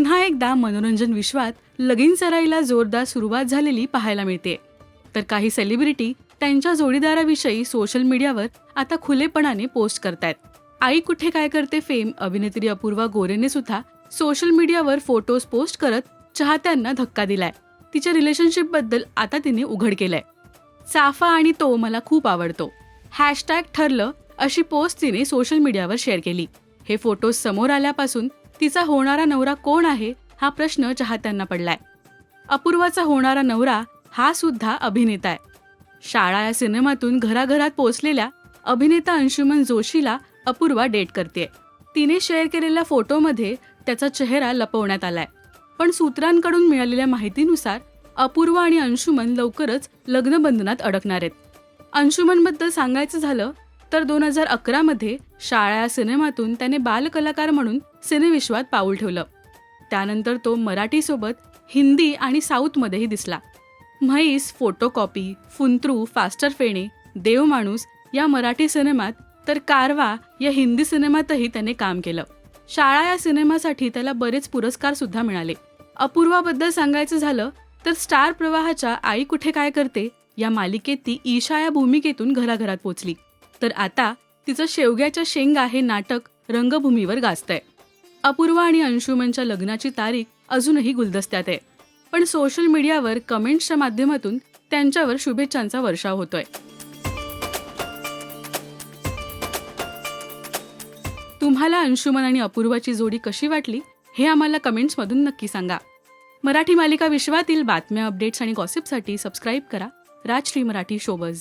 पुन्हा एकदा मनोरंजन विश्वात लगीन सराईला जोरदार सुरुवात झालेली पाहायला मिळते. तर काही सेलिब्रिटी त्यांच्या जोडीदाराविषयी सोशल मीडियावर आता खुलेपणाने पोस्ट करतायत. आई कुठे काय करते फेम अभिनेत्री अपूर्वा गोरेने सुद्धा सोशल मीडियावर फोटोज पोस्ट करत चाहत्यांना धक्का दिलाय. तिच्या रिलेशनशिप बद्दल आता तिने उघड केलंय. साफा आणि तो मला खूप आवडतो, हॅशटॅग ठरलं अशी पोस्ट तिने सोशल मीडियावर शेअर केली. हे फोटोज समोर आल्यापासून तिचा होणारा नवरा कोण आहे हा प्रश्न चाहत्यांना पडलाय. अपूर्वाचा होणारा नवरा हा सुद्धा अभिनेता आहे. शाळा या सिनेमातून घराघरात पोहोचलेल्या अभिनेता अंशुमन जोशीला अपूर्वा डेट करते. तिने शेअर केलेल्या फोटोमध्ये त्याचा चेहरा लपवण्यात आलाय. पण सूत्रांकडून मिळालेल्या माहितीनुसार अपूर्वा आणि अंशुमन लवकरच लग्नबंधनात अडकणार आहेत. अंशुमनबद्दल सांगायचं झालं तर 2011 मध्ये शाळा या सिनेमातून त्याने बालकलाकार म्हणून सिनेविश्वात पाऊल ठेवलं. त्यानंतर तो मराठीसोबत हिंदी आणि साऊथमध्येही दिसला. म्हैस, फोटोकॉपी, फुंत्रू, फास्टर फेणे, देवमाणूस या मराठी सिनेमात तर कारवा या हिंदी सिनेमातही त्याने काम केलं. शाळा या सिनेमासाठी त्याला बरेच पुरस्कार सुद्धा मिळाले. अपूर्वाबद्दल सांगायचं झालं तर स्टार प्रवाहाच्या आई कुठे काय करते या मालिकेत ती ईशा या भूमिकेतून घराघरात पोचली. तर आता तिचं शेवग्याच्या शेंगा हे नाटक रंगभूमीवर गाजतंय. अपूर्वा आणि अंशुमनच्या लग्नाची तारीख अजूनही गुलदस्त्यात आहे. पण सोशल मीडियावर कमेंट्सच्या माध्यमातून त्यांच्यावर शुभेच्छांचा वर्षाव होतोय. तुम्हाला अंशुमन आणि अपूर्वाची जोडी कशी वाटली हे आम्हाला कमेंट्समधून नक्की सांगा. मराठी मालिका विश्वातील बातम्या, अपडेट्स आणि गॉसिपसाठी सबस्क्राईब करा राजश्री मराठी शोबज.